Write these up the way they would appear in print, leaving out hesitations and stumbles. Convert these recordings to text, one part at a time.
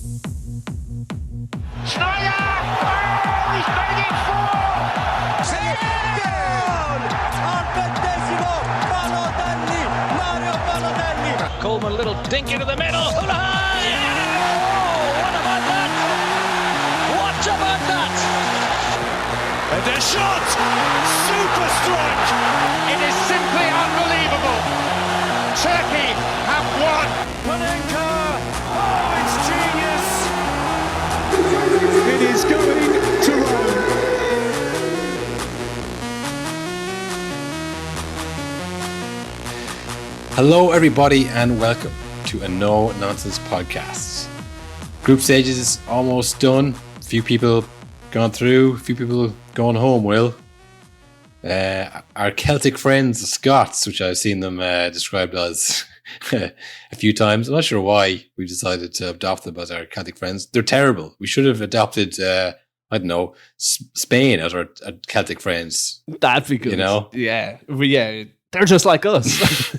Schneider! Oh, he's going in for! Coleman, a little dink into the middle. Oh, what about that? What about that? And a shot! Super strike! It is simply unbelievable. Turkey have won. Panenka! Oh, it's genius! It is going to Rome. Hello, everybody, and welcome to a No Nonsense podcast. Group stages is almost done. A few people gone through, a few people going home. Will our Celtic friends, the Scots, which I've seen them described as a few times. I'm not sure why we decided to adopt them as our Celtic friends. They're terrible. We should have adopted, Spain as our Celtic friends. That'd be good. You know, yeah. They're just like us.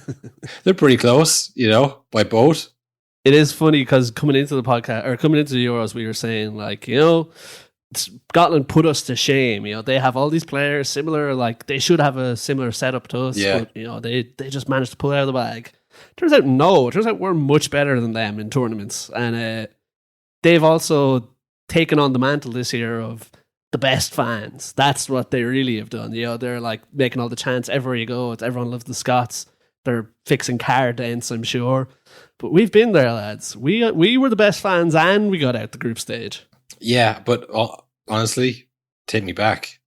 They're pretty close, by boat. It is funny because coming into the podcast or coming into the Euros, we were saying Scotland put us to shame. They have all these players similar, they should have a similar setup to us. Yeah. But, they just managed to pull it out of the bag. Turns out we're much better than them in tournaments, and they've also taken on the mantle this year of the best fans. That's what they really have done. They're making all the chants everywhere you go. Everyone loves the Scots. They're fixing car dents, I'm sure. But we've been there, lads. We were the best fans and we got out the group stage. Yeah, but honestly, take me back.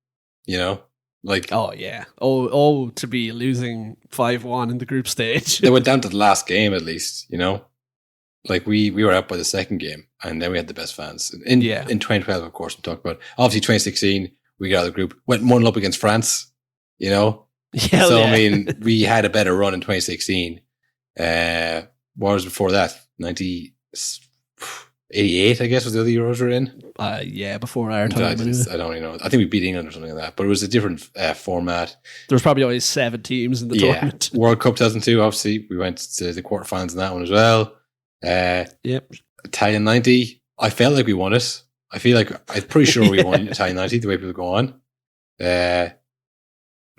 Oh, yeah. To be losing 5-1 in the group stage. They went down to the last game at least, we were out by the second game, and then we had the best fans. In 2012, of course, we talked about. Obviously, 2016, we got out of the group, went 1-0 up against France, Yeah, I mean, we had a better run in 2016. What was before that? 88, I guess, was the other Euros we're in. Before our time. I don't even know. I think we beat England or something like that, but it was a different format. There was probably only 7 teams in the tournament. World Cup 2002, obviously, we went to the quarterfinals in that one as well. Italian 90, I felt like we won it. I'm pretty sure we won Italian 90 the way people go on.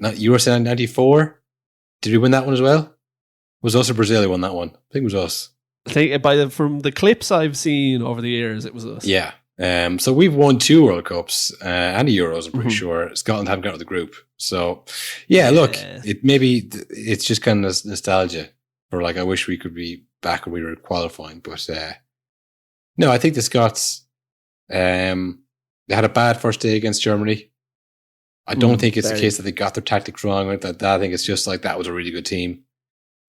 Euro 94, did we win that one as well? Was us or Brazil who won that one? I think it was us. I think from the clips I've seen over the years, it was us. Yeah. So we've won 2 World Cups and the Euros, I'm pretty sure. Scotland haven't got out of the group. So, look, it's just kind of nostalgia for I wish we could be back when we were qualifying. But no, I think the Scots, they had a bad first day against Germany. I don't think it's the case that they got their tactics wrong. I think it's just that was a really good team.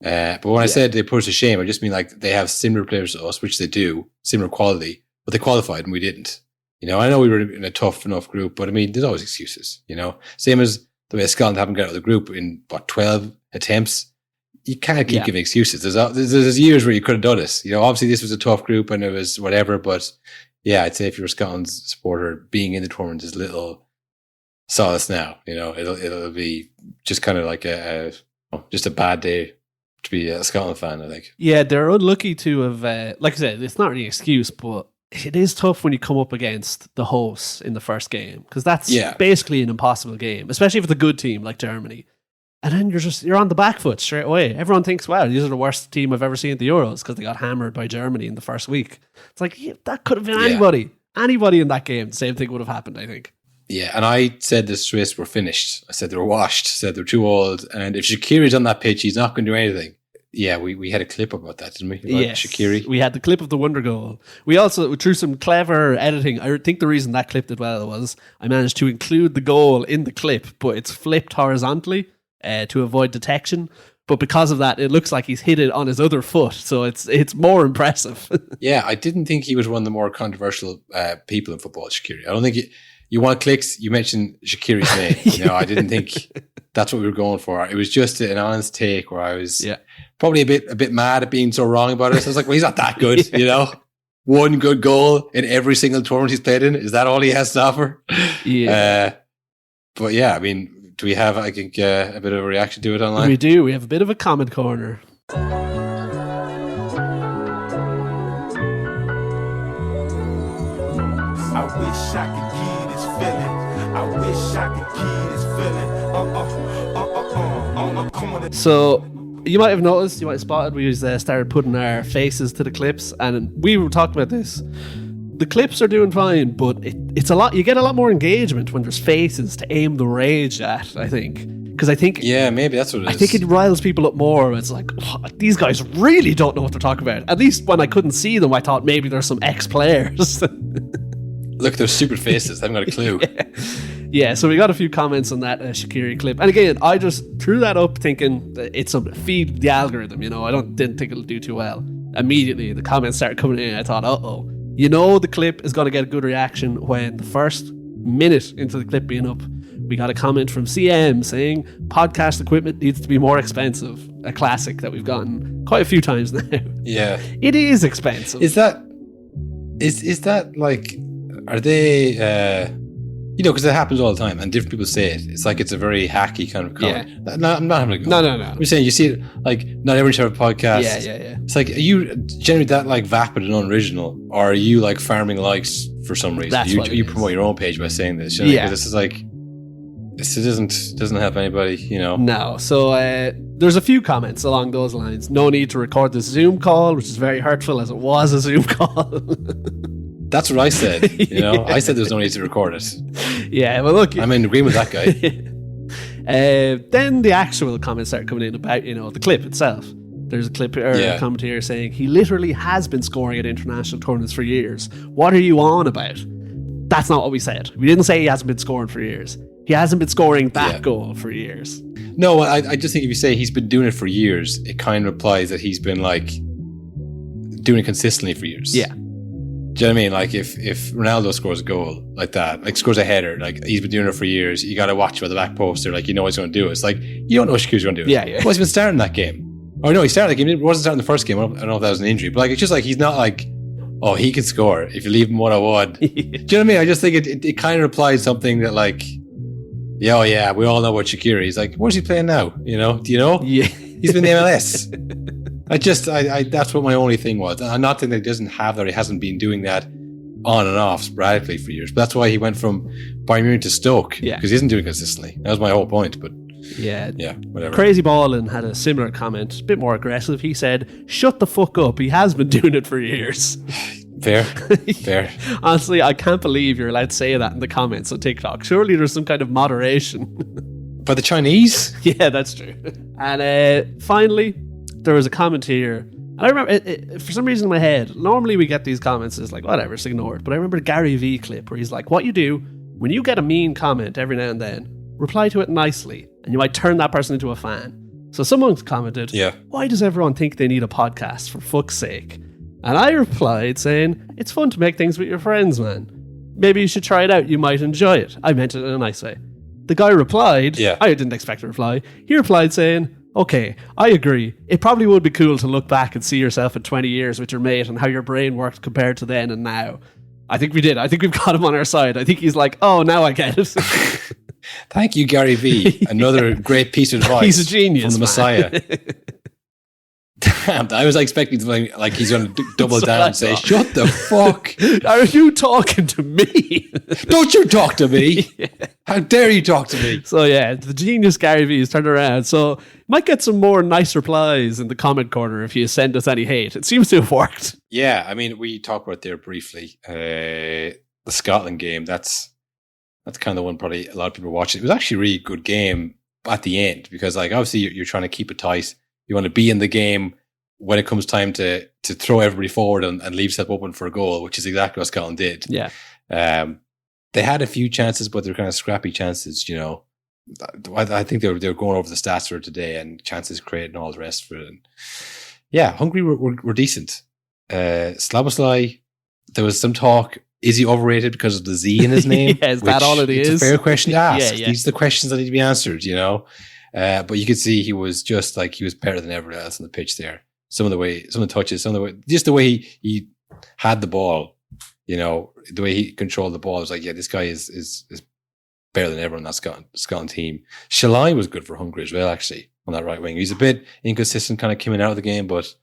But when I said they put us to shame, I just mean they have similar players to us, which they do, similar quality, but they qualified and we didn't. I know we were in a tough enough group, but I mean, there's always excuses, Same as the way Scotland haven't got out of the group in, 12 attempts. You can't keep giving excuses. There's years where you could have done this. Obviously this was a tough group and it was whatever, but I'd say if you're a Scotland's supporter, being in the tournament is little solace now. It'll be just kind of just a bad day to be a Scotland fan, I think. Yeah, they're unlucky to have, like I said, it's not really an excuse, but it is tough when you come up against the hosts in the first game, because that's basically an impossible game, especially if it's a good team like Germany. And then you're on the back foot straight away. Everyone thinks, wow, these are the worst team I've ever seen at the Euros because they got hammered by Germany in the first week. It's that could have been anybody. Anybody in that game, the same thing would have happened, I think. Yeah, and I said the Swiss were finished. I said they were washed. I said they're too old. And if Shaqiri's on that pitch, he's not going to do anything. Yeah, we had a clip about that, didn't we? Yes, Shaqiri. We had the clip of the wonder goal. We also, through some clever editing, I think the reason that clip did well was I managed to include the goal in the clip, but it's flipped horizontally to avoid detection. But because of that, it looks like he's hit it on his other foot, so it's more impressive. Yeah, I didn't think he was one of the more controversial people in football, Shaqiri. I don't think you want clicks, you mentioned Shaqiri's name. I didn't think that's what we were going for. It was just an honest take where I was probably a bit mad at being so wrong about it. So I was like, well, he's not that good, One good goal in every single tournament he's played in. Is that all he has to offer? Yeah. But yeah, I mean, do we have, a bit of a reaction to it online? We do. We have a bit of a comment corner. wish I could give this feeling. I wish I could give this feeling. So you might have noticed, you might have spotted, we started putting our faces to the clips, and we were talking about this. The clips are doing fine, but it's a lot. You get a lot more engagement when there's faces to aim the rage at, I think. Because I think... Yeah, maybe that's what it is. I think it riles people up more. It's like, oh, these guys really don't know what they're talking about. At least when I couldn't see them, I thought maybe there's some ex-players. Look, they're stupid faces. I haven't got a clue. Yeah, so we got a few comments on that Shaqiri clip. And again, I just threw that up thinking that it's something to feed the algorithm, you know. I didn't think it'll do too well. Immediately, the comments started coming in. I thought, uh-oh. You know the clip is going to get a good reaction when the first minute into the clip being up, we got a comment from CM saying podcast equipment needs to be more expensive. A classic that we've gotten quite a few times now. Yeah. It is expensive. Is that like, are they, you know, because it happens all the time and different people say it. It's like it's a very hacky kind of comment. Yeah. No, I'm not having a go. No. I'm saying you see it, like, not everyone should have a podcast. Yeah. It's like, are you generally that like vapid and unoriginal, or are you like farming likes for some reason? That's what you it promote is. your own page by saying this. You know? Yeah. This is like, this doesn't help anybody, you know. No. So there's a few comments along those lines. No need to record this Zoom call, which is very hurtful as it was a Zoom call. That's what I said. You know, I said there was no need to record it. Yeah, well, look, I'm in agreement with that guy. Then the actual comments started coming in about, you know, the clip itself. There's a clip or a comment here saying he literally has been scoring at international tournaments for years. What are you on about? That's not what we said. We didn't say he hasn't been scoring for years. He hasn't been scoring that goal for years. No, I just think if you say he's been doing it for years, it kind of implies that he's been like doing it consistently for years. Yeah. Do you know what I mean? Like if Ronaldo scores a goal like that, like scores a header, like he's been doing it for years, you got to watch by the back post. Like you know he's going to do it. It's like you don't know Shaqiri's going to do it. Yeah. Well, he's been starting that game. Or no, he started the game. He wasn't starting the first game. I don't know if that was an injury, but like it's just like he's not like, oh, he can score if you leave him 1-on-1. Do you know what I mean? I just think it kind of implies something that like, yeah, we all know about Shaqiri. He's like, where's he playing now? You know? Do you know? Yeah. He's been in the MLS. I that's what my only thing was. I'm not saying that he doesn't have that. He hasn't been doing that on and off sporadically for years. But that's why he went from Bayern Munich to Stoke. Yeah. Because he isn't doing it consistently. That was my whole point. But yeah, whatever. Crazy Ballin had a similar comment, a bit more aggressive. He said, shut the fuck up. He has been doing it for years. Fair. Honestly, I can't believe you're allowed to say that in the comments on TikTok. Surely there's some kind of moderation. By the Chinese? Yeah, that's true. And finally, there was a comment here. And I remember, for some reason in my head, normally we get these comments, it's like, whatever, just ignore it. But I remember the Gary V clip where he's like, what you do, when you get a mean comment every now and then, reply to it nicely, and you might turn that person into a fan. So someone's commented, why does everyone think they need a podcast, for fuck's sake? And I replied saying, it's fun to make things with your friends, man. Maybe you should try it out. You might enjoy it. I meant it in a nice way. The guy replied, I didn't expect a reply. He replied saying, okay, I agree. It probably would be cool to look back and see yourself in 20 years with your mate and how your brain worked compared to then and now. I think we did. I think we've got him on our side. I think he's like, oh, now I get it. Thank you, Gary V. Another great piece of advice. He's a genius, from the Messiah. Damn, I was expecting to like he's going to double down and say, shut the fuck. Are you talking to me? Don't you talk to me. How dare you talk to me? So yeah, the genius Gary V has turned around. So might get some more nice replies in the comment corner if you send us any hate. It seems to have worked. Yeah, I mean, we talked about there briefly. The Scotland game, that's kind of the one probably a lot of people are watching. It was actually a really good game at the end because like obviously you're trying to keep it tight. You want to be in the game when it comes time to throw everybody forward and leave yourself open for a goal, which is exactly what Scotland did. Yeah. They had a few chances, but they're kind of scrappy chances, you know. I think they were going over the stats for today and chances created and all the rest for it. And yeah, Hungary were decent. Slabosly, there was some talk, is he overrated because of the Z in his name? Is that all it is? It's a fair question to ask. Yeah. These are the questions that need to be answered, you know. But you could see he was just like he was better than everyone else on the pitch there. Some of the touches, just the way he had the ball, you know, the way he controlled the ball. I was like, yeah, this guy is better than everyone on that Scotland team. Shalai was good for Hungary as well, actually, on that right wing. He's a bit inconsistent, kind of coming out of the game, but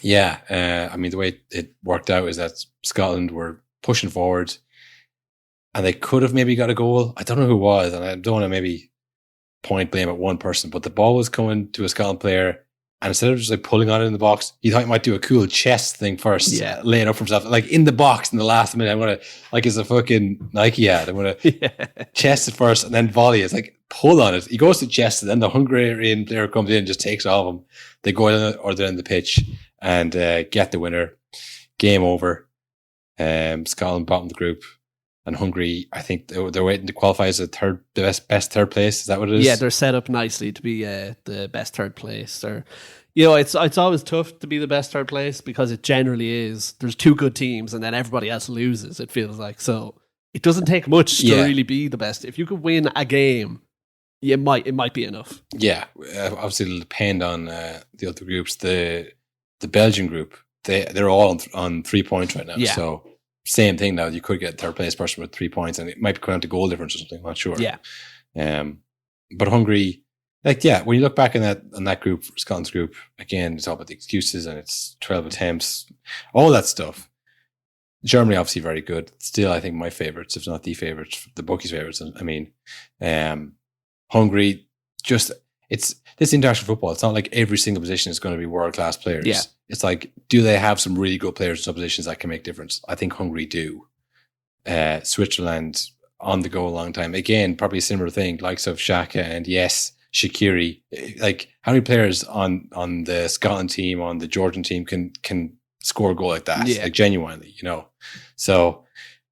yeah, I mean, the way it worked out is that Scotland were pushing forward. and they could have maybe got a goal. I don't know who it was, and I don't want to maybe point blame at one person, but the ball was coming to a Scotland player, and instead of just like pulling on it in the box, he thought he might do a cool chest thing first, laying up for himself, like in the box in the last minute. I'm gonna, like it's a fucking Nike ad. I'm gonna chest it first and then volley. It's like pull on it. He goes to chest it, then the Hungarian player comes in, just takes it off him. They go in or they're in the pitch and get the winner. Game over. Scotland bottom of the group. And Hungary, I think they're waiting to qualify as the best third place. Is that what it is? Yeah, they're set up nicely to be the best third place. Or, you know, it's always tough to be the best third place because it generally is. There's two good teams and then everybody else loses, it feels like. So it doesn't take much to really be the best. If you could win a game, it might be enough. Yeah, obviously it'll depend on the other groups. The Belgian group, they're all on 3 points right now. Yeah. So same thing now. You could get third place person with 3 points, and it might be coming down to goal difference or something. I'm not sure. Yeah. But Hungary, when you look back on that group, Scotland's group, again, it's all about the excuses and it's 12 attempts, all that stuff. Germany obviously very good. Still, I think my favourites, if not the favourites, the bookies' favourites. I mean, Hungary, it's this international football. It's not like every single position is going to be world class players. Yeah. It's like, do they have some really good players in some positions that can make difference? I think Hungary do. Switzerland on the go a long time. Again, probably a similar thing, likes of Xhaka and yes, Shaqiri. Like, how many players on the Scotland team, on the Georgian team can score a goal like that? Yeah. Like genuinely, you know. So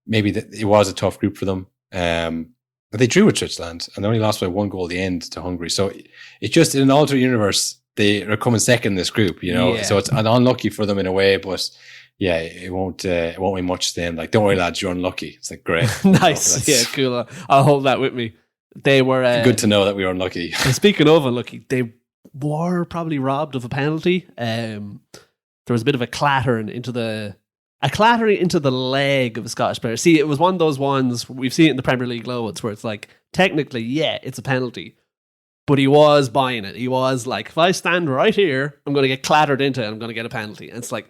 maybe it was a tough group for them. But they drew with Switzerland and they only lost by 1 goal at the end to Hungary. So it's just in an alternate universe, they are coming second in this group, you know. Yeah. So it's unlucky for them in a way, but yeah, it won't be much to them. Like, don't worry, lads, you're unlucky. It's like, great. Nice. Yeah, cool. I'll hold that with me. They were good to know that we were unlucky. Speaking of unlucky, they were probably robbed of a penalty. There was a bit of a clattering into the leg of a Scottish player. See, it was one of those ones, we've seen it in the Premier League loads, where it's like, technically, yeah, it's a penalty. But he was buying it. He was like, if I stand right here, I'm going to get clattered into it, I'm going to get a penalty. And it's like,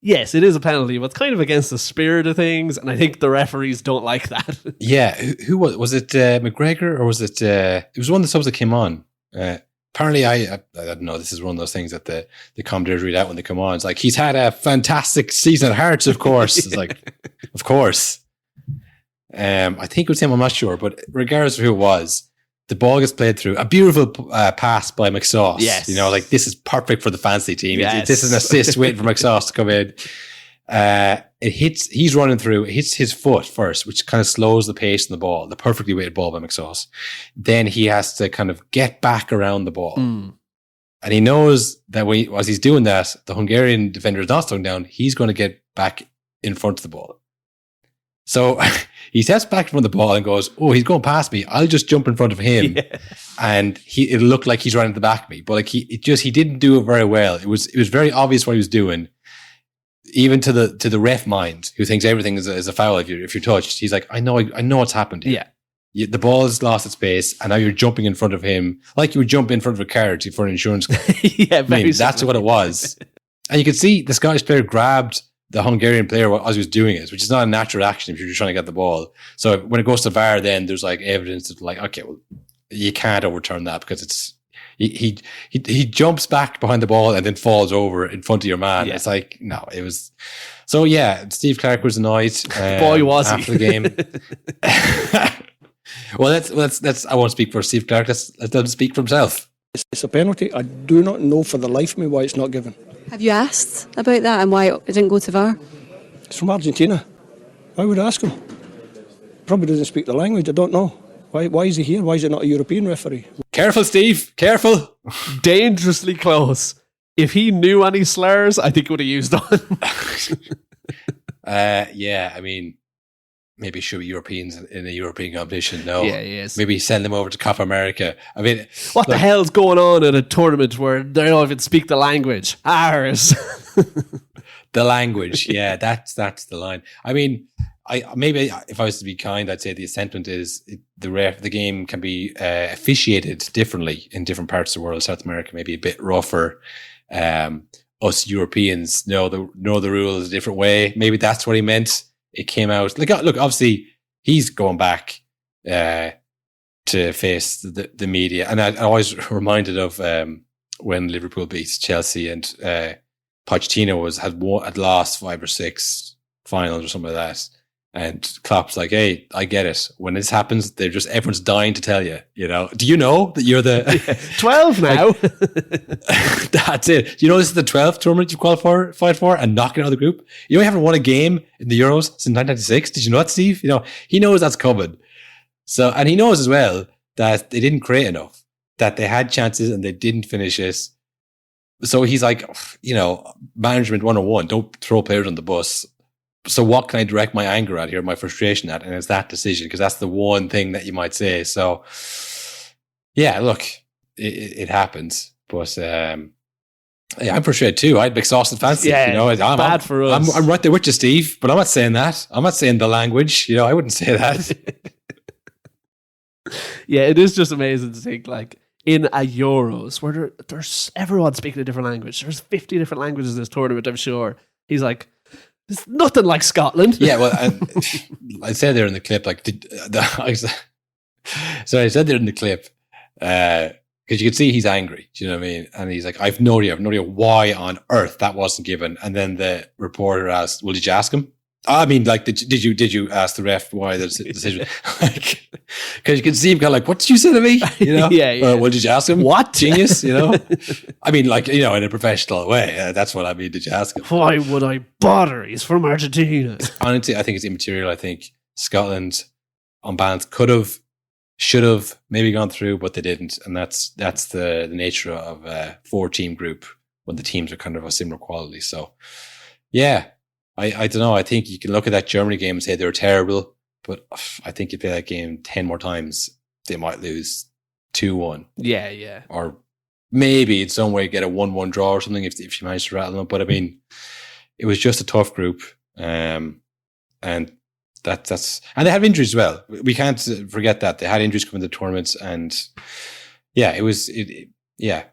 yes, it is a penalty, but it's kind of against the spirit of things, and I think the referees don't like that. Yeah, who was it? McGregor, or was it? It was one of the subs that came on. Apparently, I don't know. This is one of those things that the commentators read out when they come on. It's like, he's had a fantastic season at Hearts, of course. It's like, of course. I think it was him. I'm not sure, but regardless of who it was, the ball gets played through. A beautiful pass by McSauce. Yes. You know, like, this is perfect for the fantasy team. Yes. This is an assist waiting for McSauce to come in. He's running through, it hits his foot first, which kind of slows the pace of the ball, the perfectly weighted ball by McSauce. Then he has to kind of get back around the ball. And he knows that as he's doing that, the Hungarian defender is not slowing down. He's going to get back in front of the ball. So he steps back from the ball and goes, oh, he's going past me. I'll just jump in front of him. Yeah. And it'll look like he's running at the back of me. But like he didn't do it very well. It was very obvious what he was doing. Even to the ref mind, who thinks everything is a foul if you're touched. He's like, I know what's happened here. Yeah. The ball has lost its pace, and now you're jumping in front of him like you would jump in front of a car for an insurance claim. Yeah, that's what it was. And you could see the Scottish player grabbed the Hungarian player as he was doing it, which is not a natural action if you're just trying to get the ball. So when it goes to VAR, then there's like evidence that, like, okay, well, you can't overturn that because it's he jumps back behind the ball and then falls over in front of your man. Yeah. It's like, no, it was. So yeah, Steve Clark was annoyed. Boy, was after the game. Well, let's. I won't speak for Steve Clark. Let him speak for himself. It's a penalty. I do not know for the life of me why it's not given. Have you asked about that and why it didn't go to VAR? It's from Argentina. I would ask him. Probably doesn't speak the language. I don't know. Why is he here? Why is it not a European referee? Careful, Steve. Careful. Dangerously close. If he knew any slurs, I think he would have used them. Yeah, I mean, maybe should be Europeans in a European competition. No. Yeah, yes. Maybe send them over to Copa America. I mean, what the hell's going on at a tournament where they don't even speak the language? Ours. The language. Yeah, that's the line. I mean, maybe if I was to be kind, I'd say the sentiment is the game can be officiated differently in different parts of the world. South America maybe a bit rougher. Us Europeans know the rules a different way. Maybe that's what he meant. It came out look. Obviously, he's going back to face the media. And I always reminded of when Liverpool beat Chelsea and Pochettino had lost 5 or 6 finals or something like that. And Klopp's like, hey, I get it. When this happens, everyone's dying to tell you, you know. Do you know that you're the 12 now? That's it. Do you know this is the 12th tournament you've qualified for and knocking out of the group? You know, you haven't won a game in the Euros since 1996. Did you know that, Steve? You know, he knows that's coming. So, and he knows as well that they didn't create enough, that they had chances and they didn't finish it. So he's like, you know, management 101, don't throw players on the bus. So what can I direct my anger at here, my frustration at? And it's that decision, because that's the one thing that you might say. So, yeah, look, it happens. But yeah, I'm frustrated too. I'd be exhausted fancy. Yeah, you know, bad for us. I'm right there with you, Steve, but I'm not saying that. I'm not saying the language. You know, I wouldn't say that. Yeah, it is just amazing to think, like, in a Euros where there's everyone speaking a different language. There's 50 different languages in this tournament, I'm sure. He's like, it's nothing like Scotland. Yeah, well, I said there in the clip, like, so I said there in the clip, because you could see he's angry. Do you know what I mean? And he's like, I've no idea why on earth that wasn't given. And then the reporter asked, well, did you ask him? I mean, like, did you ask the ref why the decision? Like, because you can see him kind of like, what did you say to me? You know? Yeah. Well, did you ask him? What? Genius, you know? I mean, like, you know, in a professional way. That's what I mean. Did you ask him? Why would I bother? He's from Argentina. Honestly, I think it's immaterial. I think Scotland, on balance, could have, should have maybe gone through, but they didn't. And that's the nature of a 4-team group when the teams are kind of a similar quality. So, yeah. I don't know. I think you can look at that Germany game and say they were terrible, but I think you play that game 10 more times, they might lose 2-1. Yeah. Or maybe in some way get a 1-1 draw or something if you manage to rattle them. But I mean, it was just a tough group. And that's and they had injuries as well. We can't forget that. They had injuries coming to the tournaments, and yeah, yeah.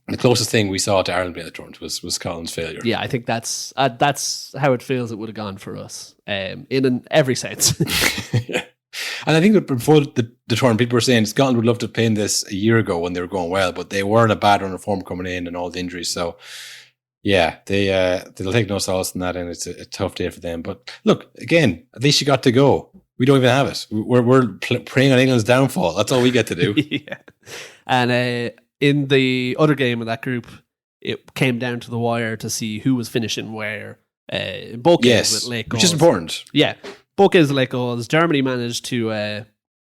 The closest thing we saw to Ireland being at the tournament was Scotland's failure. Yeah, I think that's how it feels it would have gone for us, in every sense. Yeah. And I think that before the tournament, people were saying Scotland would love to have played this a year ago when they were going well, but they were in a bad run of form coming in and all the injuries. So, yeah, they'll take no solace in that, and it's a tough day for them. But look, again, at least you got to go. We don't even have it. We're preying on England's downfall. That's all we get to do. Yeah. And in the other game of that group, it came down to the wire to see who was finishing where. Both games with late goals. Which is important. Yeah, both games with late goals. Germany managed to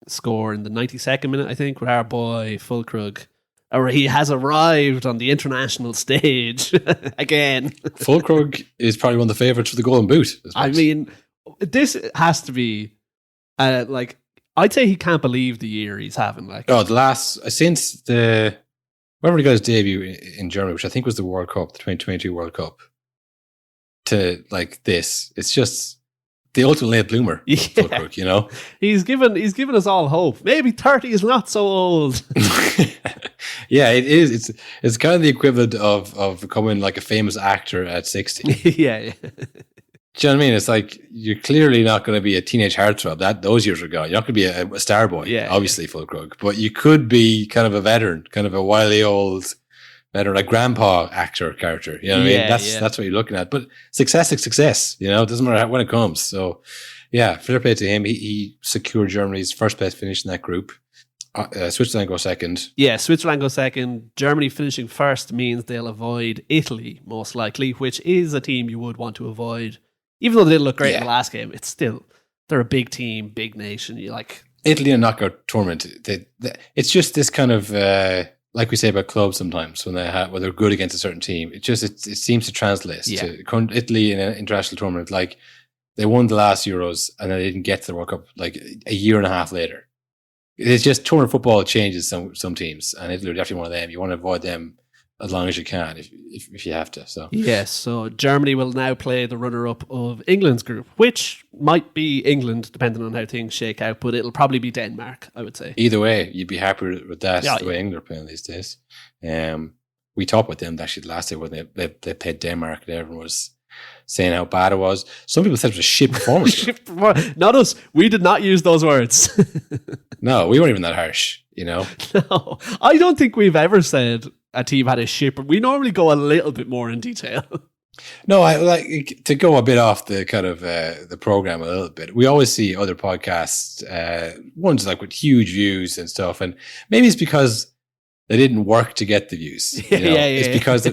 score in the 92nd minute, I think, with our boy Fulkrug. Or he has arrived on the international stage again. Fulkrug is probably one of the favourites for the Golden Boot. I mean, this has to be like, I'd say he can't believe the year he's having. Like, since whenever he got his debut in Germany, which I think was the World Cup, the 2022 World Cup, to like this, it's just the ultimate late bloomer. Yeah. Fulkrug, you know, he's given us all hope. Maybe 30 is not so old. Yeah, it is. It's kind of the equivalent of becoming like a famous actor at 60. Yeah. Do you know what I mean? It's like, you're clearly not going to be a teenage heartthrob. Those years are gone. You're not going to be a star boy, obviously, Fulkrug. But you could be kind of a veteran, kind of a wily old veteran, like grandpa actor character. You know what I mean? That's what you're looking at. But success is success. You know, it doesn't matter when it comes. So, yeah, fair play to him. He secured Germany's first place finish in that group. Switzerland go second. Yeah, Switzerland go second. Germany finishing first means they'll avoid Italy, most likely, which is a team you would want to avoid. Even though they didn't look great in the last game, it's still, they're a big team, big nation. You like Italy in a knockout tournament. It's just this kind of like we say about clubs sometimes when they're good against a certain team. It seems to translate to Italy in an international tournament. Like, they won the last Euros and then they didn't get to the World Cup like a year and a half later. It's just tournament football changes some teams, and Italy are definitely one of them. You want to avoid them as long as you can if you have to. So yes, so Germany will now play the runner-up of England's group, which might be England depending on how things shake out, but it'll probably be Denmark, I would say. Either way, you'd be happy with that, the way England are playing these days. We talked with them actually last year when they played Denmark, and everyone was saying how bad it was. Some people said it was a shit performance. Not us. We did not use those words. No, we weren't even that harsh, you know? No, I don't think we've ever said a team had a shit, but we normally go a little bit more in detail. No, I like to go a bit off the kind of the program a little bit. We always see other podcasts, ones like with huge views and stuff, and maybe it's because they didn't work to get the views. You know? It's because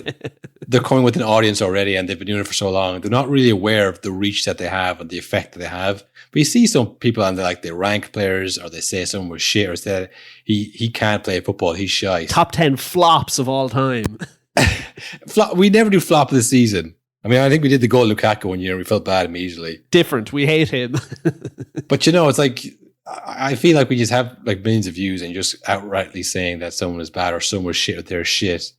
they're coming with an audience already, and they've been doing it for so long. They're not really aware of the reach that they have and the effect that they have. But you see some people, and they rank players, or they say someone was shit, or say he can't play football, he's shy. Top 10 flops of all time. We never do flop of the season. I mean, I think we did the goal Lukaku one year and we felt bad immediately. Different. We hate him. But it's like, I feel like we just have like millions of views and just outrightly saying that someone is bad or someone was shit or they're shit.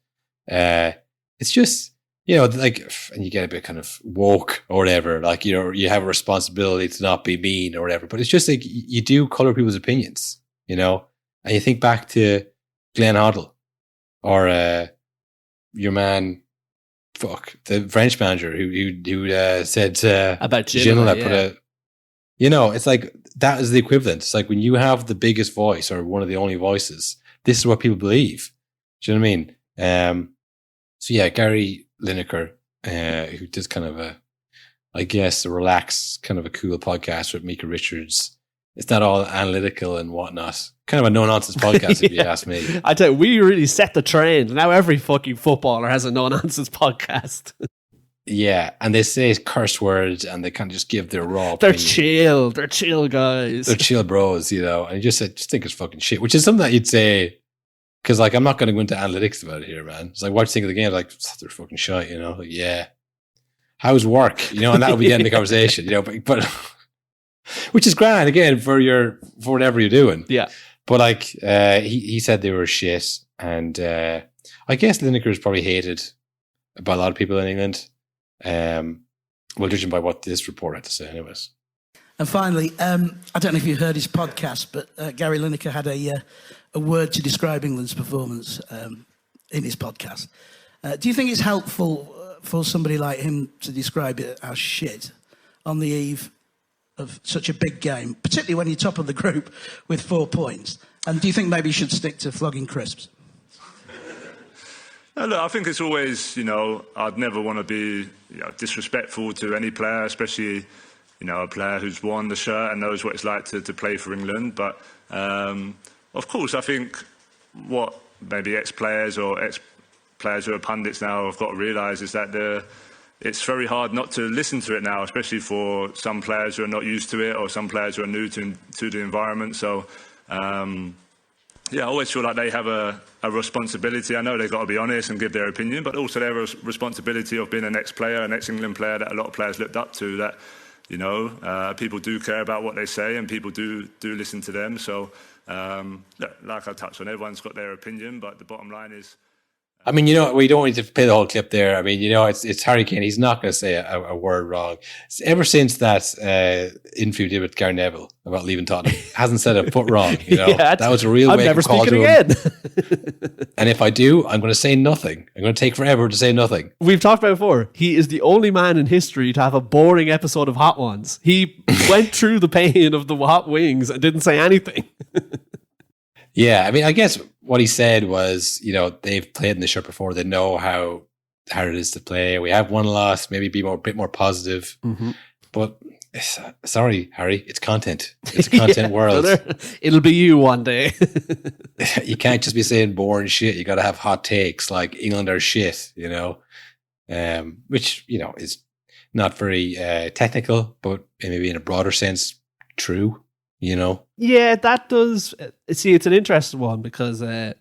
It's just, like, and you get a bit kind of woke or whatever, like, you have a responsibility to not be mean or whatever. But it's just like, you do color people's opinions, and you think back to Glenn Hoddle or, your man, the French manager who said about Ginola yeah. It's like that is the equivalent. It's like when you have the biggest voice or one of the only voices, this is what people believe. Do you know what I mean? So yeah, Gary Lineker, who does kind of a relaxed, kind of a cool podcast with Mika Richards. It's not all analytical and whatnot. Kind of a no-nonsense podcast, if you ask me. I tell you, we really set the trend. Now every fucking footballer has a no-nonsense podcast. Yeah, and they say curse words, and they kind of just give their raw They're opinion. chill. They're chill guys. They're chill bros, and you just think it's fucking shit, which is something that you'd say, because I'm not going to go into analytics about it here, man. It's like, what do you think of the game? Like, they're fucking shit, like, yeah. How's work? And that'll be the end of the conversation, but which is grand again for whatever you're doing. Yeah. But like he said they were shit, and I guess Lineker is probably hated by a lot of people in England. Well, judging by what this report had to say, anyways. And finally, I don't know if you heard his podcast, but Gary Lineker had a word to describe England's performance in his podcast. Do you think it's helpful for somebody like him to describe it as shit on the eve of such a big game, particularly when you're top of the group with 4 points? And do you think maybe you should stick to flogging crisps? No, look, I think it's always, I'd never want to be disrespectful to any player, especially, a player who's worn the shirt and knows what it's like to play for England. But, of course, I think what maybe ex-players or ex-players who are pundits now have got to realise is that it's very hard not to listen to it now, especially for some players who are not used to it or some players who are new to the environment. So, I always feel like they have a responsibility. I know they've got to be honest and give their opinion, but also they have a responsibility of being an ex-player, an ex-England player that a lot of players looked up to, that, people do care about what they say and people do listen to them. So, like I touched on, everyone's got their opinion, but the bottom line is... I mean, we don't need to play the whole clip there. I mean, it's Harry Kane. He's not going to say a word wrong. Ever since that interview did with Gary Neville about leaving Tottenham, hasn't said a foot wrong. That was a real I'm wake-up never call speaking to him. again. And if I do, I'm going to say nothing. I'm going to take forever to say nothing. We've talked about it before. He is the only man in history to have a boring episode of Hot Ones. He went through the pain of the hot wings and didn't say anything. Yeah, I mean, I guess what he said was, they've played in the shirt before. They know how hard it is to play. We have one loss, maybe be a bit more positive. Mm-hmm. But sorry, Harry, it's content. It's a content world. It'll be you one day. You can't just be saying boring shit. You got to have hot takes like England are shit, which, is not very technical, but maybe in a broader sense, true. Yeah, that does. See, it's an interesting one because it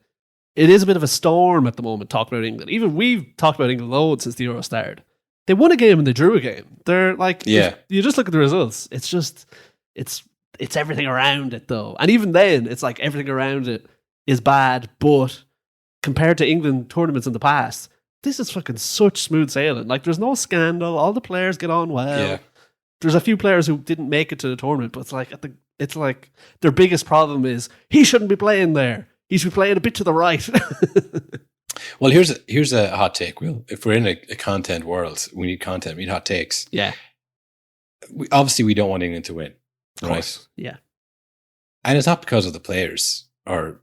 is a bit of a storm at the moment talking about England. Even we've talked about England loads since the Euro started. They won a game and they drew a game. They're like, if you just look at the results. It's just, it's everything around it though. And even then, it's like everything around it is bad. But compared to England tournaments in the past, this is fucking such smooth sailing. Like, there's no scandal. All the players get on well. Yeah. There's a few players who didn't make it to the tournament, but it's like their biggest problem is he shouldn't be playing there. He should be playing a bit to the right. Well, here's a hot take. Well, if we're in a content world, we need content. We need hot takes. Yeah. Obviously, we don't want England to win, Of course. right? Yeah. And it's not because of the players or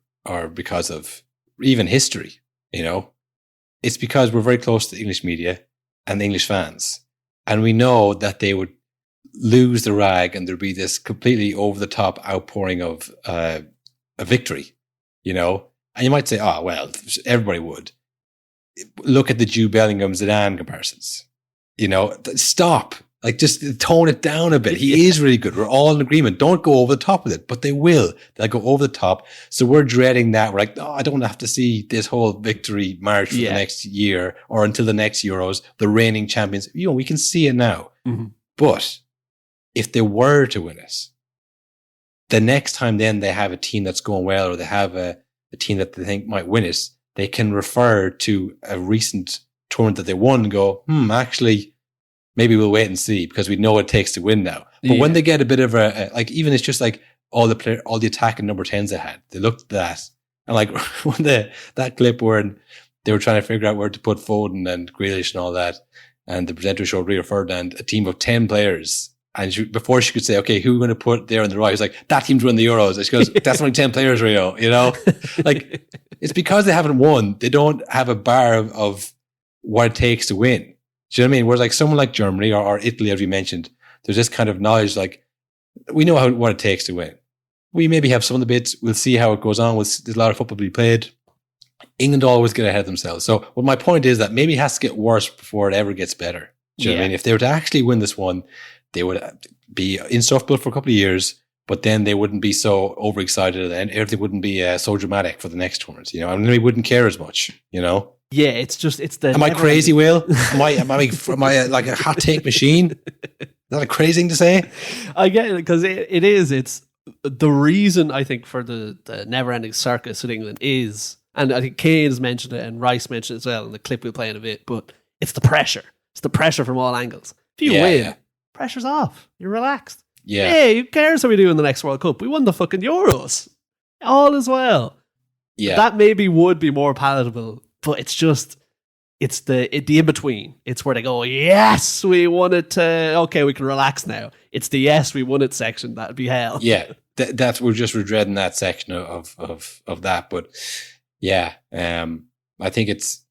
because of even history. It's because we're very close to the English media and the English fans, and we know that they would lose the rag and there'd be this completely over the top outpouring of a victory. And you might say, oh, well, everybody would. Look at the Jude Bellingham Zidane comparisons. Stop. Like, just tone it down a bit. He is really good. We're all in agreement. Don't go over the top with it. But they will. They'll go over the top. So we're dreading that. We're like, oh, I don't have to see this whole victory march for the next year or until the next Euros, the reigning champions. We can see it now. Mm-hmm. But if they were to win it, the next time then they have a team that's going well or they have a team that they think might win it, they can refer to a recent tournament that they won and go, actually, maybe we'll wait and see because we know what it takes to win now. But when they get a bit of even it's just like all the attacking number 10s they had, they looked at that and like when that clip where they were trying to figure out where to put Foden and Grealish and all that, and the presenter showed Rio Ferdinand, a team of 10 players. And before she could say, okay, who are we going to put there on the right? He's like, that team's win the Euros. And she goes, that's only 10 players, Rio, Like, it's because they haven't won. They don't have a bar of what it takes to win. Do you know what I mean? Whereas like someone like Germany or Italy, as we mentioned, there's this kind of knowledge, like, we know what it takes to win. We maybe have some of the bits. We'll see how it goes on. There's a lot of football to be played. England always get ahead of themselves. So my point is that maybe it has to get worse before it ever gets better. Do you know what I mean? If they were to actually win this one, they would be insufferable for a couple of years, but then they wouldn't be so overexcited and everything wouldn't be so dramatic for the next tournament, and they wouldn't care as much, Yeah, it's the... Am I crazy, Will? Am I like a hot take machine? Is that a crazy thing to say? I get it, because it's the reason, I think, for the never-ending circus in England is, and I think Kane's mentioned it and Rice mentioned it as well in the clip we'll play in a bit, but it's the pressure. It's the pressure from all angles. If you win... pressure's off. You're relaxed. Yeah. Hey, who cares how we do in the next World Cup? We won the fucking Euros. All is well. Yeah. That maybe would be more palatable, but it's the in-between. It's where they go, yes, we won it. Okay, we can relax now. It's the yes, we won it section. That'd be hell. Yeah. We're dreading that section of that. But yeah, I think it's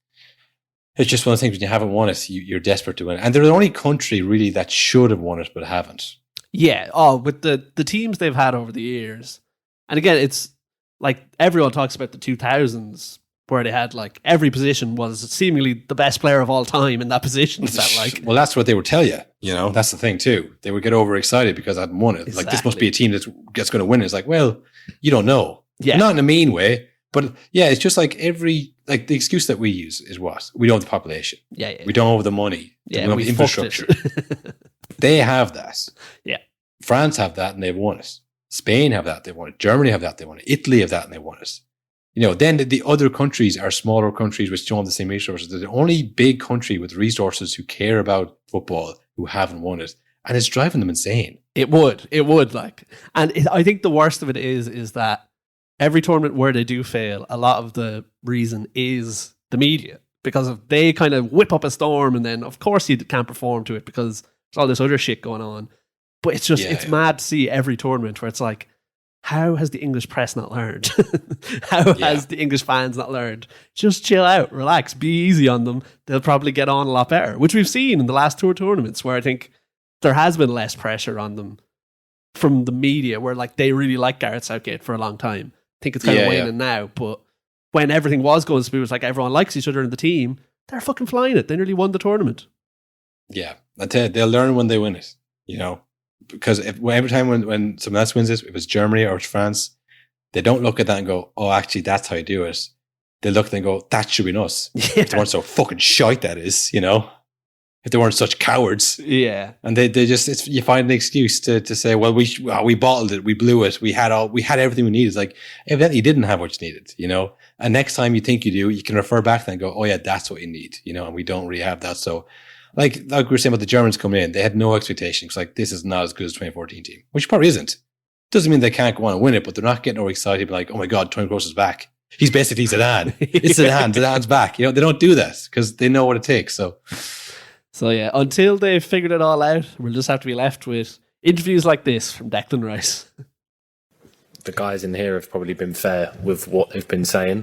just one of the things when you haven't won it, you're desperate to win. And they're the only country really that should have won it but haven't. Yeah. Oh, with the teams they've had over the years. And again, it's like everyone talks about the 2000s where they had like every position was seemingly the best player of all time in that position. Well, that's what they would tell you. That's the thing too. They would get overexcited because I hadn't won it. Exactly. Like, this must be a team that's going to win. It's like, well, you don't know. Yeah. Not in a mean way. But yeah, it's just like the excuse that we use is what? We don't have the population. Yeah. We don't have the money. Yeah, we don't have the infrastructure. They have that. Yeah. France have that and they've won it. Spain have that, they won it. Germany have that, they won it. Italy have that and they won it. Then the other countries are smaller countries which don't have the same resources. They're the only big country with resources who care about football who haven't won it. And it's driving them insane. It would like. And I think the worst of it is that every tournament where they do fail, a lot of the reason is the media, because if they kind of whip up a storm and then of course you can't perform to it because there's all this other shit going on. But it's just, it's mad to see every tournament where it's like, how has the English press not learned? How has the English fans not learned? Just chill out, relax, be easy on them. They'll probably get on a lot better, which we've seen in the last two tournaments where I think there has been less pressure on them from the media, where like they really like Gareth Southgate for a long time. I think it's kind of waning now, but when everything was going smooth, it's like everyone likes each other in the team. They're fucking flying it. They nearly won the tournament. Yeah, I tell you, they'll learn when they win it. Because every time when someone else wins it, if it's Germany or it's France, they don't look at that and go, "Oh, actually, that's how you do it." They look and go, "That should be us." Yeah. If they weren't so fucking shite, that is, If they weren't such cowards, yeah. And they just you find an excuse to say, "Well, we bottled it, we blew it, we had everything we needed." It's like, evidently you didn't have what you needed, And next time you think you do, you can refer back and go, "Oh yeah, that's what you need," And we don't really have that, so. Like we were saying about the Germans coming in, they had no expectations. Like, this is not as good as the 2014 team, which probably isn't. Doesn't mean they can't go on and win it, but they're not getting overexcited. Like, oh my God, Tony Kroos is back. he's basically Zidane. It's Zidane. Zidane's back. You know, they don't do that because they know what it takes. So yeah, until they've figured it all out, we'll just have to be left with interviews like this from Declan Rice. The guys in here have probably been fair with what they've been saying,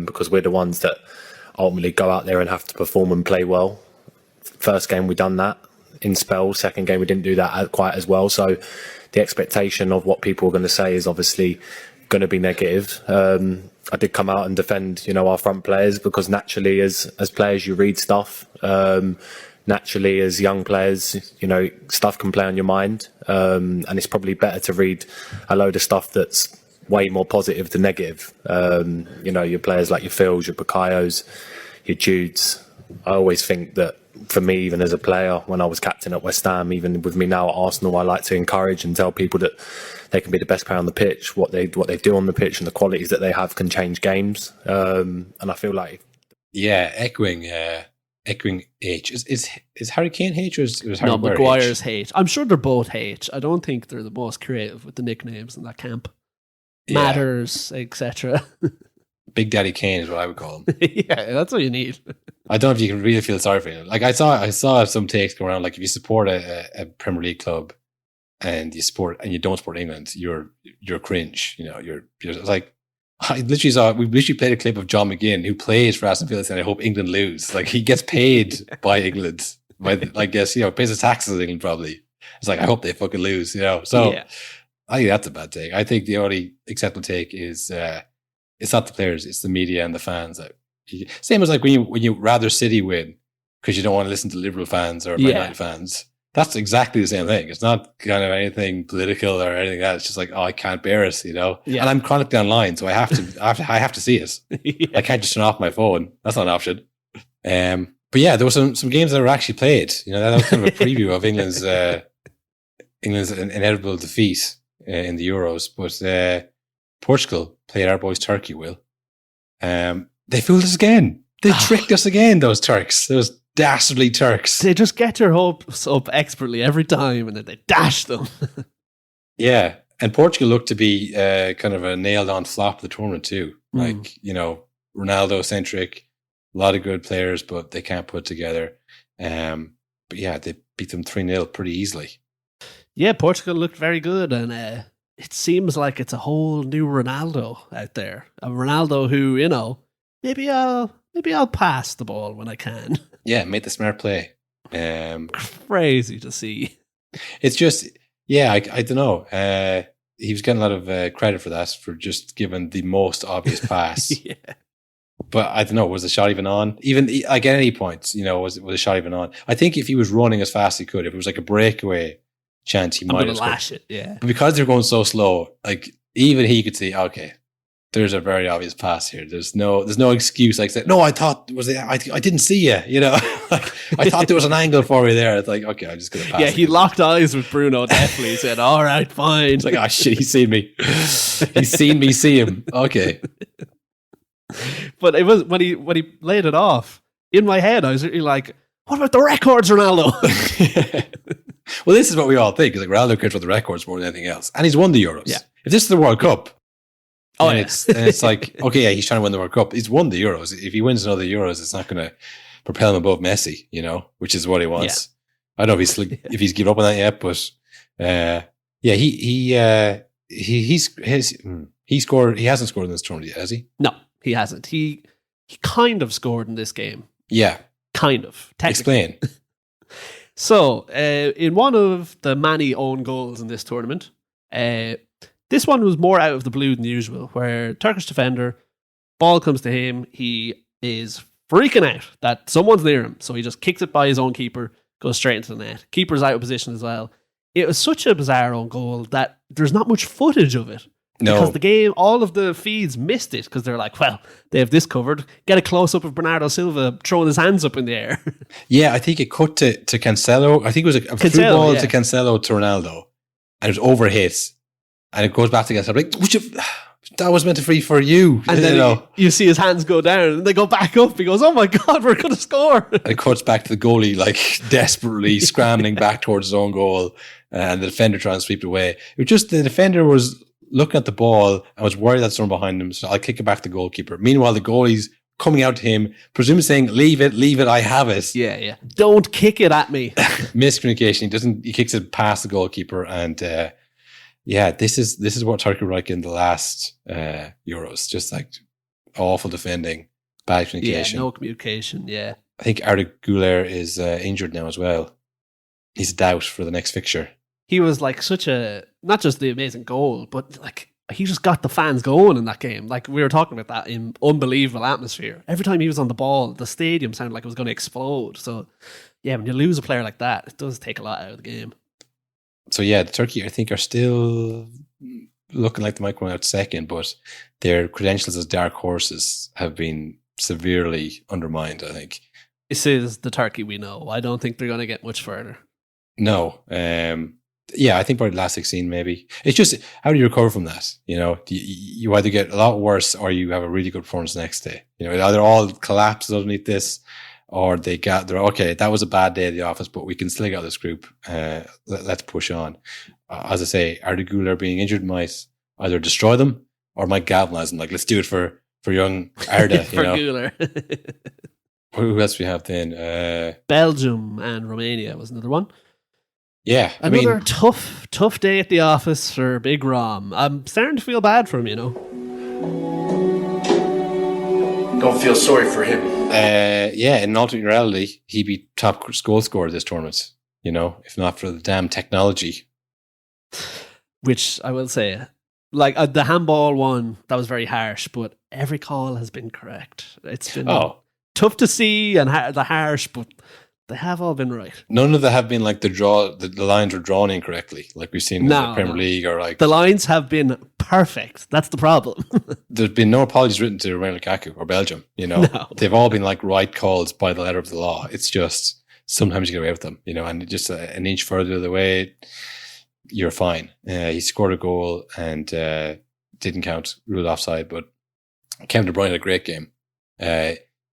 because we're the ones that ultimately go out there and have to perform and play well. First game we done that in spells. Second game we didn't do that quite as well. So the expectation of what people are going to say is obviously going to be negative. I did come out and defend, our front players, because naturally as players you read stuff. Naturally as young players, stuff can play on your mind. And it's probably better to read a load of stuff that's way more positive than negative. Your players like your Phils, your Bakayos, your Judes. I always think that for me, even as a player, when I was captain at West Ham, even with me now at Arsenal, I like to encourage and tell people that they can be the best player on the pitch. What they do on the pitch and the qualities that they have can change games. And I feel like, echoing H. Is Harry Kane H or is Harry Maguire Maguire's H? I'm sure they're both H. I don't think they're the most creative with the nicknames in that camp. Matters, etc. Big Daddy Kane is what I would call him. Yeah, that's what you need. I don't know if you can really feel sorry for him. Like I saw some takes go around. Like if you support a Premier League club and you don't support England, you're cringe. You're like. I literally saw. We literally played a clip of John McGinn, who plays for Aston Villa, and I hope England lose. Like he gets paid by England, pays his taxes in England probably. It's like I hope they fucking lose. So yeah. I think that's a bad take. I think the only acceptable take is it's not the players, it's the media and the fans. Same as like when you rather City win because you don't want to listen to Liverpool fans or Man United fans. That's exactly the same thing. It's not kind of anything political or anything like that. It's just like, I can't bear it, Yeah. And I'm chronically online, so I have to see it. I can't just turn off my phone. That's not an option. But yeah, there were some games that were actually played. That was kind of a preview of England's inevitable defeat in the Euros. But Portugal played our boys Turkey. They fooled us again. They tricked us again. Those Turks. Those dastardly Turks. They just get their hopes up expertly every time and then they dash them. Yeah. And Portugal looked to be kind of a nailed-on flop of the tournament too. Ronaldo-centric, a lot of good players, but they can't put together. But yeah, they beat them 3-0 pretty easily. Yeah, Portugal looked very good, and it seems like it's a whole new Ronaldo out there. A Ronaldo who, maybe I'll pass the ball when I can. Yeah, make the smart play. Crazy to see. It's just, I don't know. He was getting a lot of credit for that, for just giving the most obvious pass. Yeah. But I don't know, was the shot even on? Even like at any point, was the shot even on? I think if he was running as fast as he could, if it was like a breakaway chance, he might have lash it. Yeah. But because they're going so slow, like even he could see, okay, there's a very obvious pass here. There's no excuse. Like, no, I thought I didn't see you. Like, I thought there was an angle for me there. It's like, okay, I'm just gonna pass. Yeah, he locked eyes with Bruno. Definitely said, "All right, fine." It's like, oh shit, he's seen me. He's seen me see him. Okay. But it was when he laid it off in my head. I was really like, "What about the records, Ronaldo?" Well, this is what we all think. Like Ronaldo cares about the records more than anything else, and he's won the Euros. Yeah. If this is the World Cup. Oh, it's like, okay, yeah, he's trying to win the World Cup. He's won the Euros. If he wins another Euros, it's not going to propel him above Messi, which is what he wants. Yeah. I don't know if he's given up on that yet, but he scored. He hasn't scored in this tournament yet, has he? No, he hasn't. He kind of scored in this game. Yeah, kind of. Explain. So, in one of the many own goals in this tournament, this one was more out of the blue than usual, where Turkish defender, ball comes to him, he is freaking out that someone's near him, so he just kicks it by his own keeper, goes straight into the net. Keeper's out of position as well. It was such a bizarre own goal that there's not much footage of it. No. Because the game, all of the feeds missed it, because they're like, well, they have this covered. Get a close-up of Bernardo Silva throwing his hands up in the air. Yeah, I think it cut to Cancelo. I think it was a through ball to Cancelo to Ronaldo, and it was overhit. And it goes back to Cancelo. Like, that was meant to free for you. And then you see his hands go down, and they go back up. He goes, oh my God, we're going to score. And it cuts back to the goalie, like, desperately scrambling back towards his own goal, and the defender trying to sweep it away. It was just, the defender was looking at the ball. I was worried that someone behind him, so I'll kick it back to the goalkeeper. Meanwhile, the goalie's coming out to him, presumably saying, leave it, I have it. Yeah. Don't kick it at me. Miscommunication. He kicks it past the goalkeeper, and this is what Turkey were like in the last Euros. Just like awful defending, bad communication. Yeah, no communication, yeah. I think Arda Güler is injured now as well. He's a doubt for the next fixture. He was like not just the amazing goal, but like he just got the fans going in that game. Like we were talking about that in unbelievable atmosphere. Every time he was on the ball, the stadium sounded like it was going to explode. So yeah, when you lose a player like that, it does take a lot out of the game. So yeah, Turkey, I think, are still looking like they might go out second, but their credentials as dark horses have been severely undermined, I think. This is the Turkey we know. I don't think they're going to get much further. No. I think probably last 16 maybe. It's just, how do you recover from that? You either get a lot worse or you have a really good performance the next day. It either all collapses underneath this, or they're okay, that was a bad day at the office, but we can still get out of this group. Let's push on. As I say, Arda Güler being injured might either destroy them or might galvanize them. Like, let's do it for young Arda. For Güler. Who else do we have then? Belgium and Romania was another one. Yeah. Another tough day at the office for Big Rom. I'm starting to feel bad for him, Don't feel sorry for him. In alternate reality, he'd be top goal scorer this tournament, if not for the damn technology. Which I will say, like the handball one, that was very harsh, but every call has been correct. It's been tough to see and the harsh, but they have all been right. None of them have been like the lines are drawn incorrectly, like we've seen in the Premier League, or like the lines have been perfect. That's the problem. There's been no apologies written to Romelu Lukaku or Belgium. No. They've all been like right calls by the letter of the law. It's just sometimes you get away with them, and just an inch further the way, you're fine. He scored a goal and didn't count, ruled offside, but Kevin De Bruyne had a great game.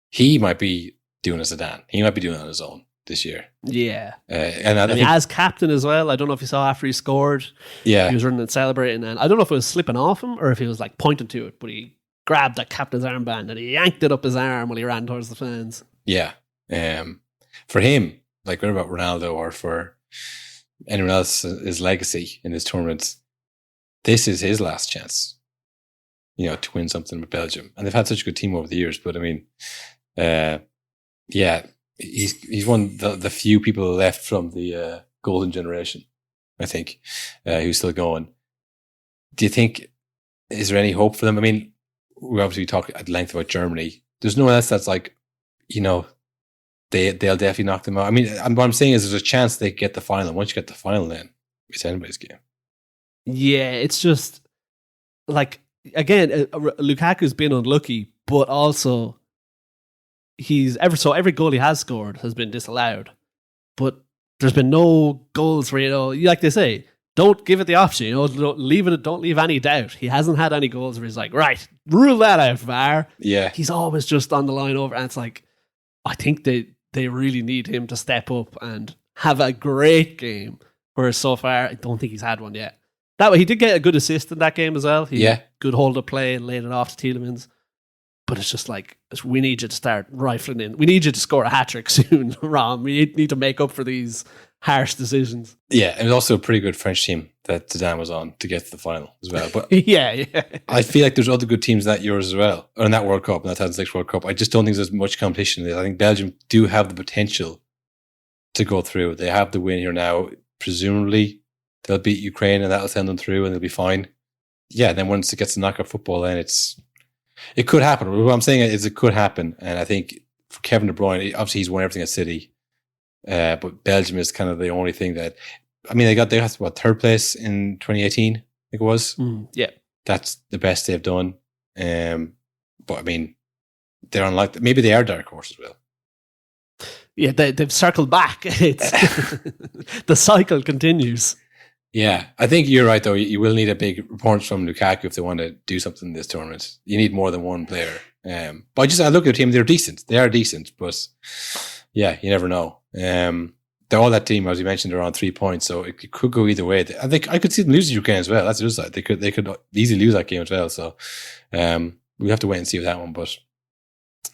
He might be doing a Zidane. He might be doing it on his own this year. Yeah. And as captain as well, I don't know if you saw after he scored. Yeah. He was running and celebrating, and I don't know if it was slipping off him or if he was like pointing to it, but he grabbed that captain's armband and he yanked it up his arm while he ran towards the fans. Yeah. For him, like what about Ronaldo or for anyone else, his legacy in this tournament, this is his last chance, to win something with Belgium. And they've had such a good team over the years, but I mean, he's one of the few people left from the golden generation, I think, who's still going. Do you think, is there any hope for them? I mean, we obviously talk at length about Germany. There's no one else that's like, they'll definitely knock them out. I mean, what I'm saying is there's a chance they get the final. Once you get the final, then it's anybody's game. Yeah, it's just like, again, Lukaku's been unlucky, but also every goal he has scored has been disallowed. But there's been no goals where, like they say, don't give it the option, don't leave any doubt. He hasn't had any goals where he's like, right, rule that out, VAR. Yeah. He's always just on the line over, and it's like, I think they really need him to step up and have a great game. Whereas so far, I don't think he's had one yet. That way, he did get a good assist in that game as well. Good hold up play and laid it off to Tielemans. But it's just like, we need you to start rifling in. We need you to score a hat-trick soon, Rom. We need to make up for these harsh decisions. Yeah, and it was also a pretty good French team that Zidane was on to get to the final as well. But yeah. I feel like there's other good teams in that Euros as well, or in that World Cup, in that 2006 World Cup. I just don't think there's much competition in it. I think Belgium do have the potential to go through. They have the win here now. Presumably, they'll beat Ukraine and that'll send them through and they'll be fine. Yeah, then once it gets to knockout football, then it could happen. What I'm saying is it could happen. And I think for Kevin De Bruyne, obviously he's won everything at City. But Belgium is kind of the only thing that, I mean, they got third place in 2018, I think it was. Yeah. That's the best they've done. But I mean, they're unlikely. Maybe they are dark horses, Will. Yeah, they've circled back. The cycle continues. Yeah, I think you're right, though. You will need a big performance from Lukaku if they want to do something in this tournament. You need more than one player. But I look at the team, they're decent. They are decent, but yeah, you never know. they're all that team, as you mentioned, are on 3 points, so it could go either way. I think I could see them losing Ukraine as well. That's the other side. They could easily lose that game as well. So we'll have to wait and see with that one. But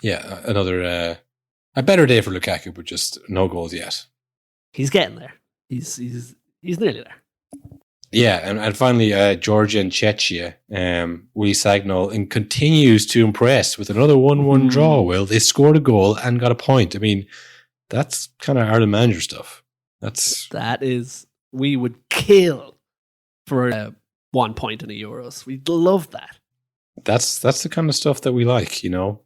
yeah, another a better day for Lukaku, but just no goals yet. He's getting there. He's nearly there. Yeah, and finally, Georgia and Czechia. Willie Sagnol and continues to impress with another 1-1 draw. Well, they scored a goal and got a point. I mean, that's kind of Ireland manager stuff. We would kill for 1 point in the Euros. We'd love that. That's the kind of stuff that we like,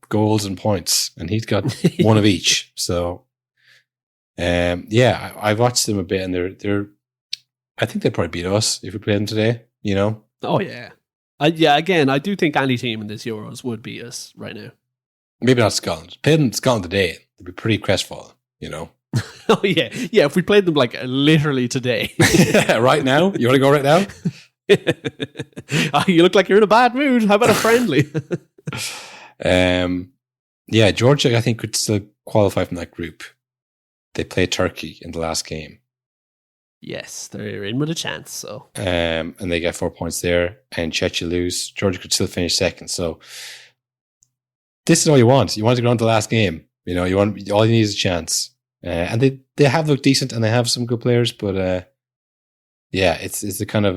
goals and points. And he's got one of each. So, I watched them a bit, and they're. I think they'd probably beat us if we played them today. Oh yeah, Again, I do think any team in this Euros would beat us right now. Maybe not Scotland. Played them Scotland today, they'd be pretty crestfallen. Oh yeah. If we played them like literally today, right now. You want to go right now? You look like you're in a bad mood. How about a friendly? Georgia, I think, could still qualify from that group. They played Turkey in the last game. Yes, they're in with a chance. So, and they get 4 points there, and Czechia lose. Georgia could still finish second. So, this is all you want. You want to go on to the last game. All you need is a chance. And they have looked decent, and they have some good players. But it's the kind of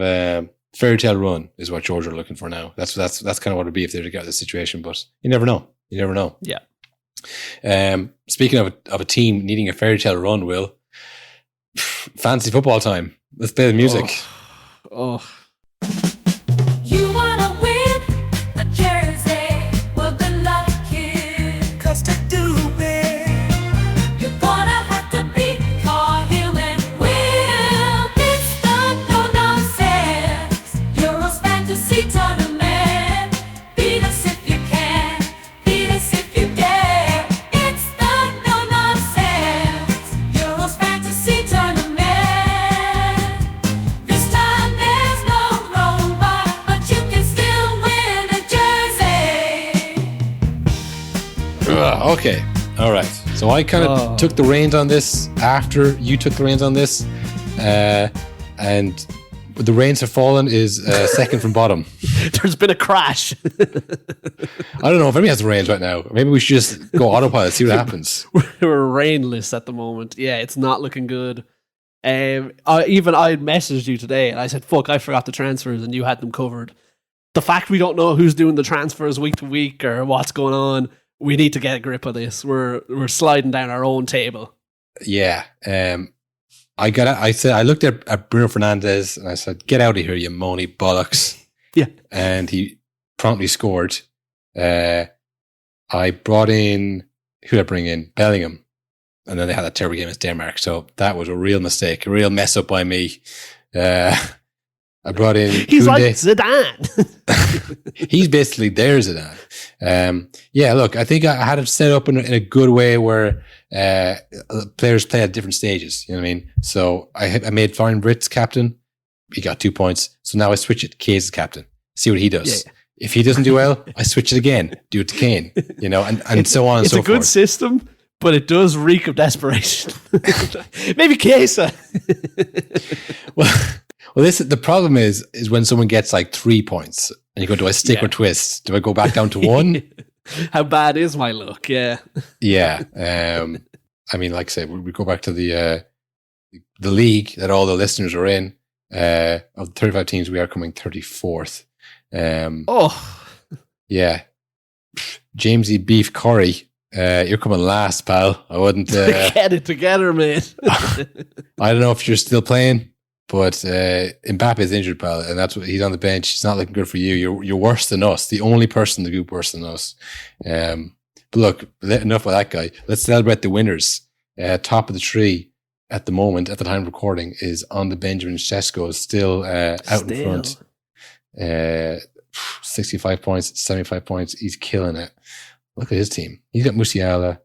fairy tale run is what Georgia are looking for now. That's kind of what it'd be if they were to get out of this situation. But you never know. Yeah. Speaking of a team needing a fairy tale run, Will. Fantasy football time. Let's play the music. Oh. You wanna win a jersey? Well, good luck, kid. 'Cause to do it, you're gonna have to beat Carhill and Will. It's the no-nonsense Euros Fantasy Tournament. Beat us if you can. Beat us if you dare. It's the no-nonsense Euros Fantasy Tournament. Okay. All right. So I kind of took the reins on this after you took the reins on this. And the reins have fallen is second from bottom. There's been a crash. I don't know if anybody has the reins right now. Maybe we should just go autopilot, see what happens. We're rainless at the moment. Yeah, it's not looking good. I messaged you today and I said, fuck, I forgot the transfers and you had them covered. The fact we don't know who's doing the transfers week to week or what's going on, we need to get a grip of this. We're sliding down our own table. Yeah. I looked at Bruno Fernandes and I said, get out of here, you moany bollocks. Yeah. And he promptly scored. I brought in, who did I bring in? Bellingham. And then they had that terrible game against Denmark. So that was a real mistake, a real mess up by me. I brought in... He's like Zidane. He's basically their Zidane. Look, I think I had it set up in a good way where players play at different stages. You know what I mean? So I made Florian Wirtz captain. He got 2 points. So now I switch it to Kane's captain. See what he does. Yeah. If he doesn't do well, I switch it again. Do it to Kane. And so on and so forth. It's a good system, but it does reek of desperation. Maybe Kesa. Well, the problem is when someone gets like 3 points and you go, do I stick or twist? Do I go back down to 1? How bad is my luck? Yeah. Yeah. I mean, like I said, we go back to the league that all the listeners are in. Of the 35 teams, we are coming 34th. Yeah. Jamesy Beef Curry. You're coming last, pal. I wouldn't get it together, mate. I don't know if you're still playing, but Mbappe's injured, pal, and that's what he's on the bench. It's not looking good for you. You're worse than us. The only person in the group worse than us. But look, enough of that guy. Let's celebrate the winners. Top of the tree at the moment, at the time of recording, is on the Benjamin Sesko, still out in front. 65 points, 75 points. He's killing it. Look at his team. He's got Musiala.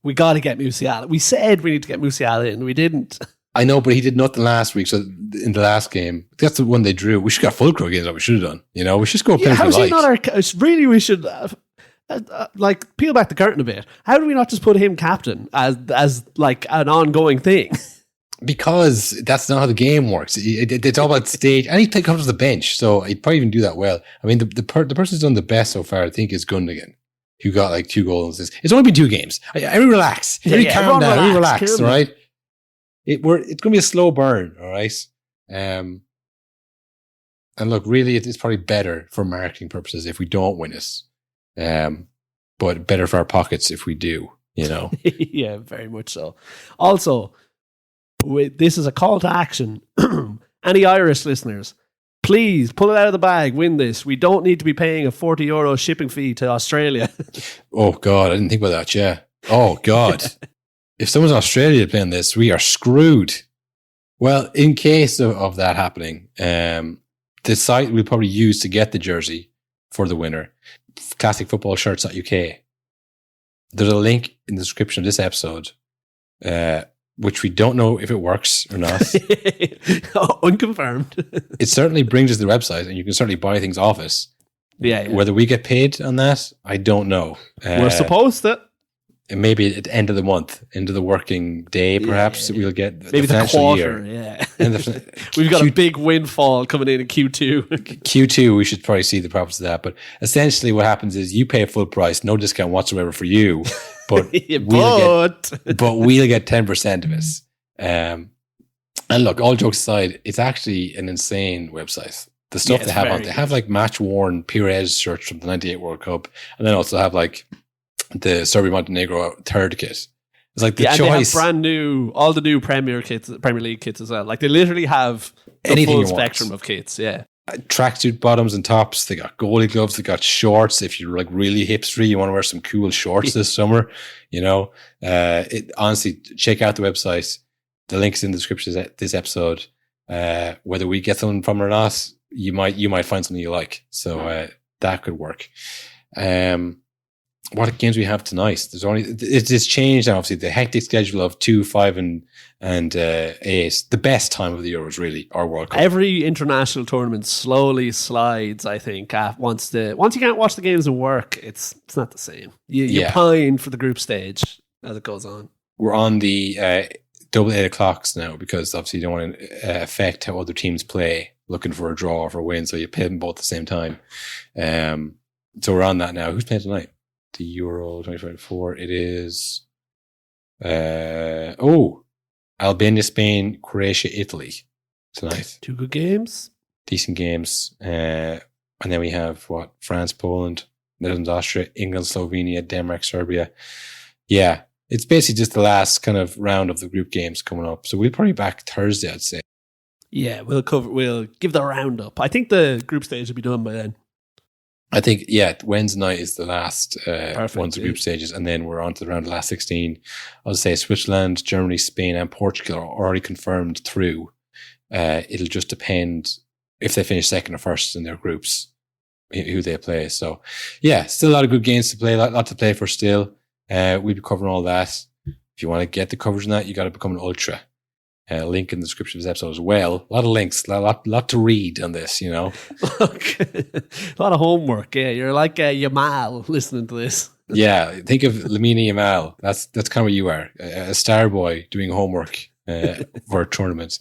We got to get Musiala. We said we need to get Musiala in. We didn't. I know, but he did nothing last week. So in the last game, that's the one they drew. We should have got Fulcro against what we should have done. We should score penalty. How's he not our... Really, we should... like peel back the curtain a bit. How do we not just put him captain as like an ongoing thing? Because that's not how the game works. It's all about stage. And he comes to the bench, so he'd probably even do that well. I mean, the person who's done the best so far, I think, is Gundogan, who got like 2 goals. It's only been 2 games. Everyone relax. Everyone calm down. Everyone relax, all right? It's going to be a slow burn, all right? And look, really, it's probably better for marketing purposes if we don't win it. But better for our pockets if we do, you know? Yeah, very much so. Also, this is a call to action. Any Irish listeners, please pull it out of the bag, win this. We don't need to be paying a €40 shipping fee to Australia. Oh, God, I didn't think about that, yeah. Oh, God. If someone's in Australia playing this, we are screwed. Well, in case of that happening, the site we'll probably use to get the jersey for the winner, classicfootballshirts.uk. There's a link in the description of this episode, which we don't know if it works or not. Unconfirmed. It certainly brings us to the website, and you can certainly buy things off us. Yeah. Whether we get paid on that, I don't know. We're supposed to. And maybe at the end of the month, into the working day, perhaps we'll get maybe the quarter. Year. Yeah, we've got a big windfall coming in Q2. Q2, we should probably see the profits of that. But essentially, what happens is you pay full price, no discount whatsoever for you, but we'll get 10% of it. And look, all jokes aside, it's actually an insane website. The stuff they have on, they have like match worn Pires shirts from the '98 World Cup, and then also have like the Serbia-Montenegro third kit. It's like the choice. And they have brand new, all the new Premier League kits as well. Like they literally have the full spectrum of kits. Yeah, tracksuit bottoms and tops. They got goalie gloves. They got shorts. If you're like really hipstery, you want to wear some cool shorts this summer. You know, honestly, check out the website. The link's in the description of this episode. Whether we get something from it or not, you might find something you like. So that could work. What games we have tonight? It's changed now. Obviously, the hectic schedule of 2, 5, and 8. The best time of the Euros, really, our World Cup. Every international tournament slowly slides. I think once you can't watch the games and work, it's not the same. You pine for the group stage as it goes on. We're on the double 8 o'clocks now because obviously you don't want to affect how other teams play, looking for a draw or for a win. So you play them both at the same time. So we're on that now. Who's playing tonight? The Euro 2024. It is Albania, Spain, Croatia, Italy tonight. 2 good games. Decent games. And then we have France, Poland, Netherlands, Austria, England, Slovenia, Denmark, Serbia. Yeah. It's basically just the last kind of round of the group games coming up. So we'll probably be back Thursday, I'd say. Yeah, we'll give the roundup. I think the group stage will be done by then. I think, Wednesday night is the last one of the group stages, and then we're on to the round of the last 16. I'll say Switzerland, Germany, Spain, and Portugal are already confirmed through. It'll just depend if they finish second or first in their groups, who they play. So, still a lot of good games to play, a lot to play for still. We'll be covering all that. If you want to get the coverage on that, you got to become an ultra. Link in the description of this episode as well. A lot of links, a lot to read on this, you know. A lot of homework. Yeah, you're like Yamal listening to this. Yeah, think of Lamine Yamal. That's kind of what you are, a star boy doing homework for tournaments.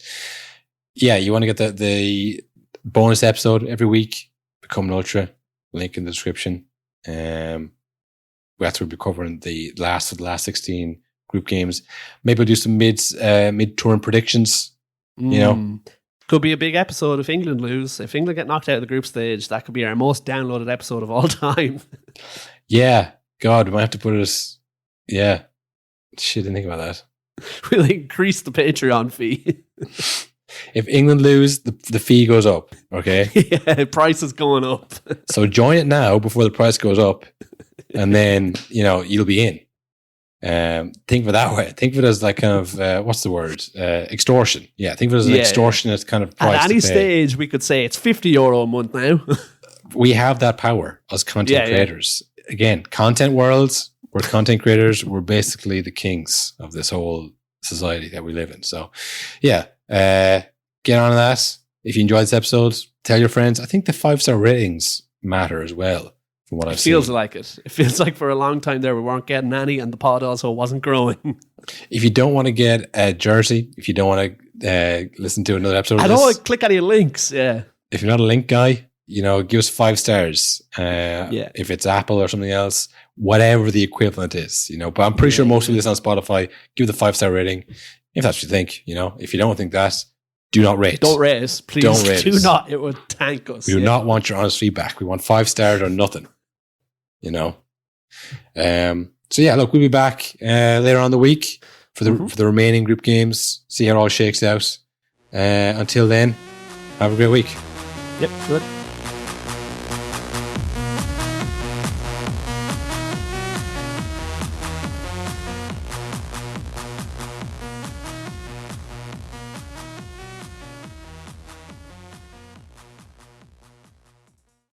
Yeah, you want to get the bonus episode every week. Become an ultra. Link in the description. We'll be covering the last of the last 16 group games. Maybe we'll do some mid-tour predictions. You know, could be a big episode if England lose. If England get knocked out of the group stage, that could be our most downloaded episode of all time. Yeah, God, we might have to put it. Yeah, shit, didn't think about that. We'll increase the Patreon fee. If England lose, the fee goes up. Okay, yeah, price is going up. So join it now before the price goes up, and then you'll be in. Think of it that way. Think of it as like kind of what's the word? Extortion. Yeah, think of it as an extortionate kind of price. At any stage, we could say it's €50 a month now. We have that power as content creators. Again, content worlds. We're content creators. We're basically the kings of this whole society that we live in. So, get on that. If you enjoyed this episode, tell your friends. I think the 5-star ratings matter as well from what I've It feels seen. like it. It feels like for a long time there we weren't getting any, and the pod also wasn't growing. If you don't want to get a jersey, if you don't want to listen to another episode of I this, don't want to click any links. Yeah. if you're not a link guy, give us 5 stars. If it's Apple or something else, whatever the equivalent is, But I'm pretty sure most of this on Spotify, give the 5-star rating. If that's what you think, If you don't think that, do not rate. Don't rate us, please. Don't rate do us. not. It would tank us. We do not want your honest feedback. We want 5 stars or nothing. So yeah, look, we'll be back later on the week for the remaining group games. See how it all shakes out. Until then, have a great week. Yep, good.